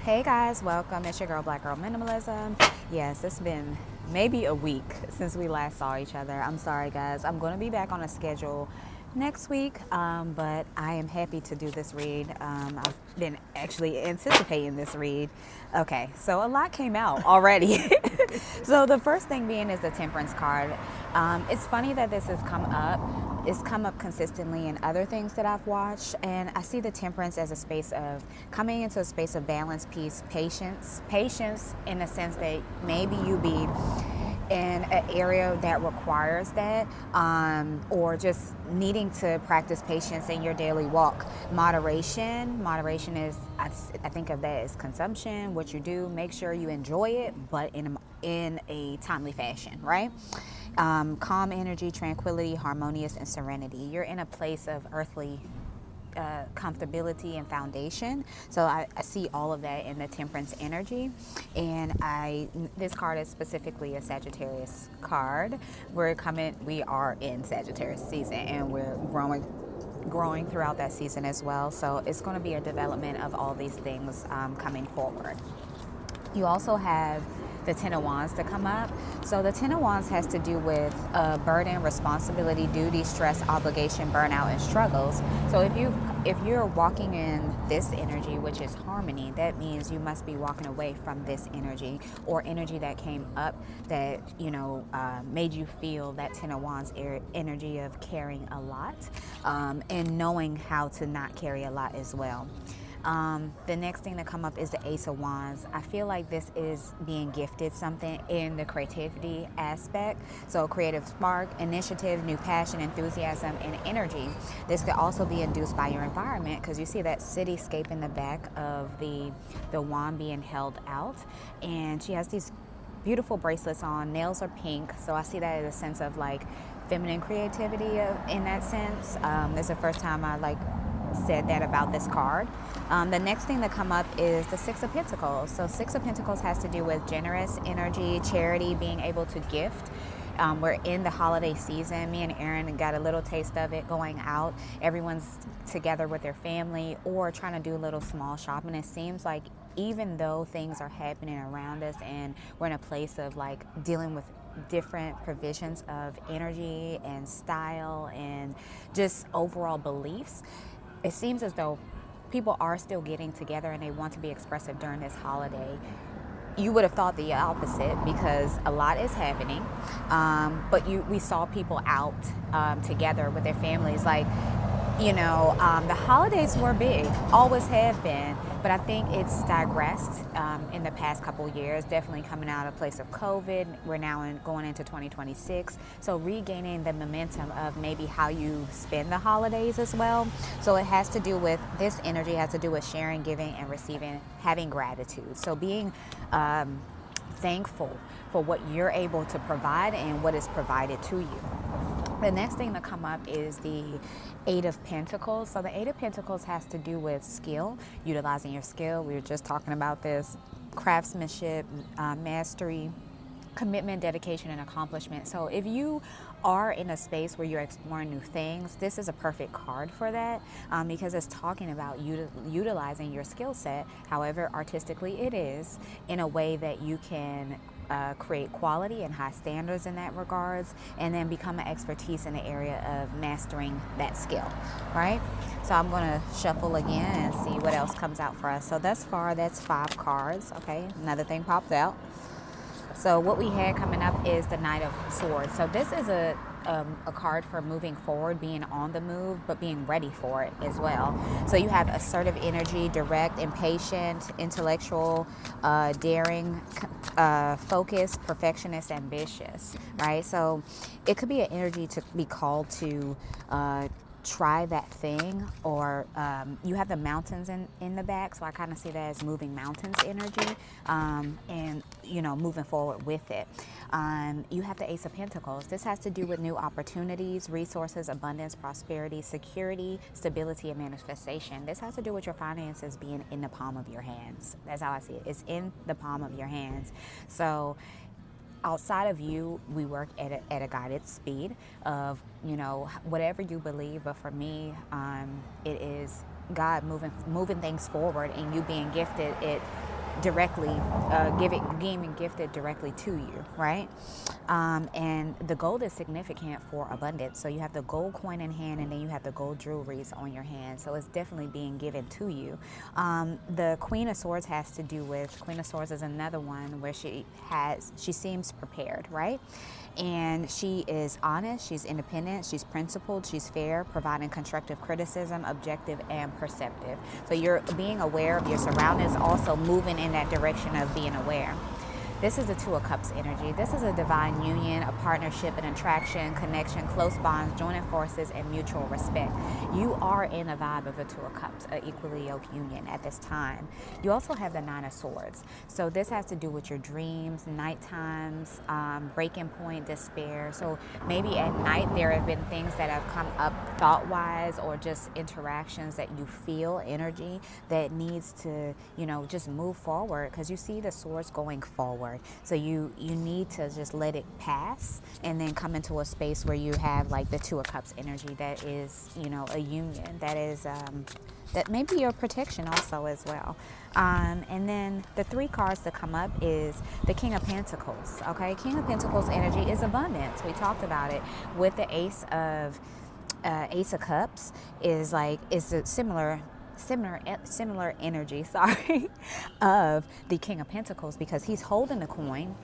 Hey guys, welcome. It's your girl, Black Girl Minimalism. Yes, it's been maybe a week since we last saw each other. I'm sorry, guys. I'm going to be back on a schedule next week, but I am happy to do this read. I've been actually anticipating this read. Okay, so a lot came out already. So the first thing being is the Temperance card. It's funny that this has come up. It's come up consistently in other things that I've watched, and I see the Temperance as a space of coming into a space of balance, peace, patience in the sense that maybe you be in an area that requires that, or just needing to practice patience in your daily walk. Moderation is, I think of that as consumption. What you do, make sure you enjoy it, but in a timely fashion, right? Calm energy, tranquility, harmonious, and serenity. You're in a place of earthly comfortability and foundation. So I see all of that in the Temperance energy. And this card is specifically a Sagittarius card. We are in Sagittarius season, and we're growing throughout that season as well. So it's going to be a development of all these things coming forward. You also have the Ten of Wands to come up. So the Ten of Wands has to do with burden, responsibility, duty, stress, obligation, burnout, and struggles. So if you're walking in this energy, which is harmony, that means you must be walking away from this energy or energy that came up that made you feel that Ten of Wands energy of carrying a lot, and knowing how to not carry a lot as well. The next thing to come up is the Ace of Wands. I feel like this is being gifted something in the creativity aspect. So creative spark, initiative, new passion, enthusiasm, and energy. This could also be induced by your environment because you see that cityscape in the back of the wand being held out. And she has these beautiful bracelets on. Nails are pink. So I see that as a sense of like feminine creativity in that sense. It's the first time I said that about this card. The next thing to come up is the Six of Pentacles. So Six of Pentacles has to do with generous energy, charity, being able to gift. We're in the holiday season. Me and Aaron got a little taste of it going out. Everyone's together with their family or trying to do a little small shopping. It seems like even though things are happening around us and we're in a place of like dealing with different provisions of energy and style and just overall beliefs, it seems as though people are still getting together and they want to be expressive during this holiday. You would have thought the opposite because a lot is happening, but we saw people out together with their families. The holidays were big, always have been, but I think it's digressed in the past couple years, definitely coming out of a place of COVID. We're now going into 2026, so regaining the momentum of maybe how you spend the holidays as well. So it has to do with, this energy has to do with sharing, giving, and receiving, having gratitude. So being thankful for what you're able to provide and what is provided to you. The next thing to come up is the Eight of Pentacles. So the Eight of Pentacles has to do with skill, utilizing your skill. We were just talking about this, craftsmanship, mastery, commitment, dedication, and accomplishment. So if you are in a space where you're exploring new things, this is a perfect card for that, because it's talking about utilizing your skill set, however artistically it is, in a way that you can create quality and high standards in that regards, and then become an expertise in the area of mastering that skill, right? So I'm going to shuffle again and see what else comes out for us. So thus far, that's 5 cards. Okay, another thing popped out. So what we had coming up is the Knight of Swords. So this is a card for moving forward, being on the move, but being ready for it as well. So you have assertive energy, direct, impatient, intellectual, daring, focused, perfectionist, ambitious, right? So it could be an energy to be called to try that thing, or you have the mountains in the back, so I kind of see that as moving mountains energy, and moving forward with it. You have the Ace of Pentacles. This has to do with new opportunities, resources, abundance, prosperity, security, stability, and manifestation. This has to do with your finances being in the palm of your hands. That's how I see it. It's in the palm of your hands. So outside of you, we work at a guided speed of, whatever you believe. But for me, it is God moving things forward, and you being gifted it directly, being gifted directly to you, right? And the gold is significant for abundance. So you have the gold coin in hand, and then you have the gold jewelries on your hand. So it's definitely being given to you. The Queen of Swords has to do with, Queen of Swords is another one where she seems prepared, right? And she is honest, she's independent, she's principled, she's fair, providing constructive criticism, objective and perceptive. So you're being aware of your surroundings, also moving in that direction of being aware. This is the Two of Cups energy. This is a divine union, a partnership, an attraction, connection, close bonds, joining forces, and mutual respect. You are in a vibe of the Two of Cups, an equally yoked union at this time. You also have the Nine of Swords. So this has to do with your dreams, night times, breaking point, despair. So maybe at night there have been things that have come up thought-wise, or just interactions that you feel, energy that needs to, just move forward, because you see the swords going forward. So you need to just let it pass and then come into a space where you have like the Two of Cups energy that is, a union, that is that may be your protection also as well. And then the three cards that come up is the King of Pentacles. Okay, King of Pentacles energy is abundance. We talked about it with the Ace of Cups is a similar energy, of the King of Pentacles, because he's holding the coin.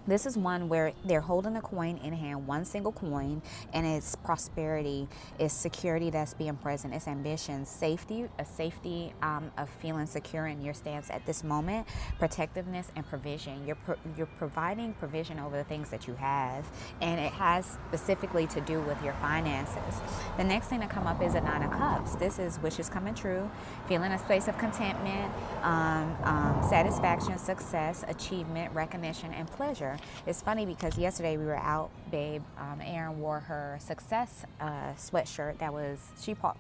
This is one where they're holding a coin in hand, one single coin, and it's prosperity, it's security that's being present, it's ambition, safety, of feeling secure in your stance at this moment, protectiveness and provision. You're providing provision over the things that you have, and it has specifically to do with your finances. The next thing to come up is a Nine of Cups. This is wishes coming true, feeling a space of contentment, satisfaction, success, achievement, recognition, and pleasure. It's funny because yesterday we were out, babe. Erin wore her success sweatshirt that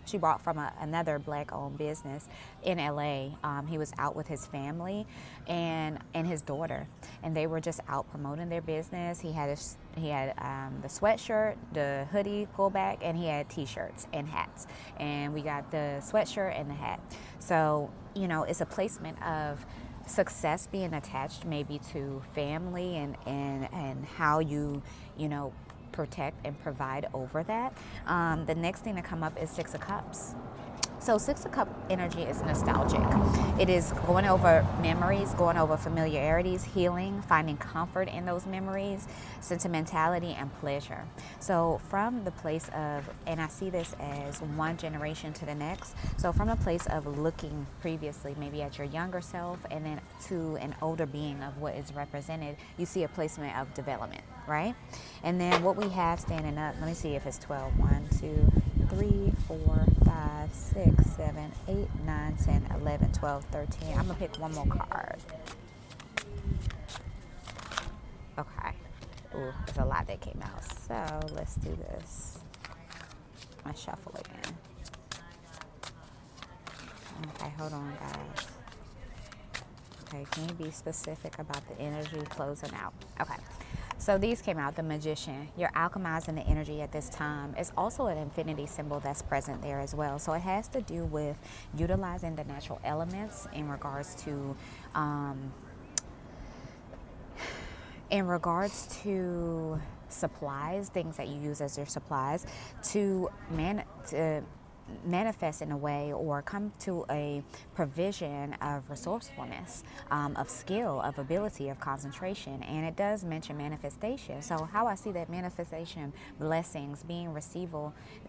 she bought from another black-owned business in LA. He was out with his family and his daughter, and they were just out promoting their business. He had the sweatshirt, the hoodie pullback, and he had t-shirts and hats. And we got the sweatshirt and the hat. So it's a placement of success being attached maybe to family and how you protect and provide over that. The next thing to come up is Six of Cups. So Six of Cup energy is nostalgic. It is going over memories, going over familiarities, healing, finding comfort in those memories, sentimentality, and pleasure. So from the place of, and I see this as one generation to the next, so from a place of looking previously maybe at your younger self and then to an older being of what is represented, you see a placement of development, right? And then what we have standing up, let me see if it's 12. 1, 2, 3, 4, 5, 6, 7, 8, 9, 10, 11, 12, 13. I'm going to pick one more card. Okay. Ooh, there's a lot that came out. So let's do this. I'm going to shuffle again. Okay, hold on, guys. Okay, can you be specific about the energy closing out? Okay. So these came out, the Magician. You're alchemizing the energy at this time. It's also an infinity symbol that's present there as well. So it has to do with utilizing the natural elements in regards to supplies, things that you use as your supplies to manifest in a way or come to a provision of resourcefulness, of skill, of ability, of concentration. And it does mention manifestation. So how I see that manifestation, blessings,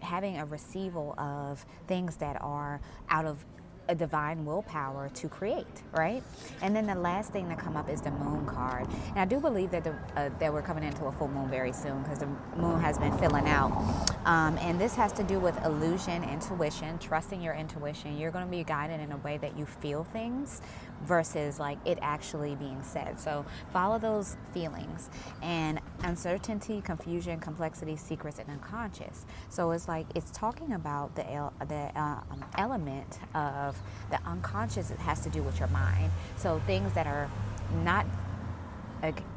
having a receival of things that are out of a divine willpower to create, right? And then the last thing to come up is the Moon card. And I do believe that that we're coming into a full moon very soon because the moon has been filling out. And this has to do with illusion, intuition, trusting your intuition. You're going to be guided in a way that you feel things versus like it actually being said. So follow those feelings. And uncertainty, confusion, complexity, secrets, and unconscious. So it's like it's talking about the element of the unconscious. It has to do with your mind. So things that are not,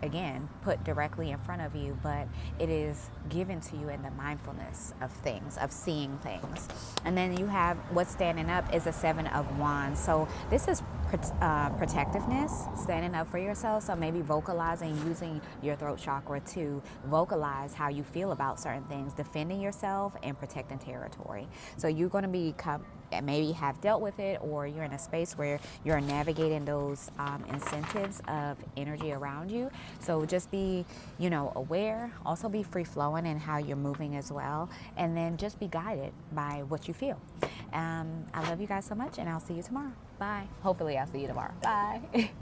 again, put directly in front of you, but it is given to you in the mindfulness of things, of seeing things. And then you have what's standing up is a Seven of Wands. So this is protectiveness, standing up for yourself. So maybe vocalizing, using your throat chakra to vocalize how you feel about certain things, defending yourself and protecting territory. So you're going to maybe have dealt with it, or you're in a space where you're navigating those incentives of energy around you. So just be, aware. Also be free flowing in how you're moving as well, and then just be guided by what you feel. I love you guys so much, and I'll see you tomorrow. Bye. Hopefully, I'll see you tomorrow. Bye.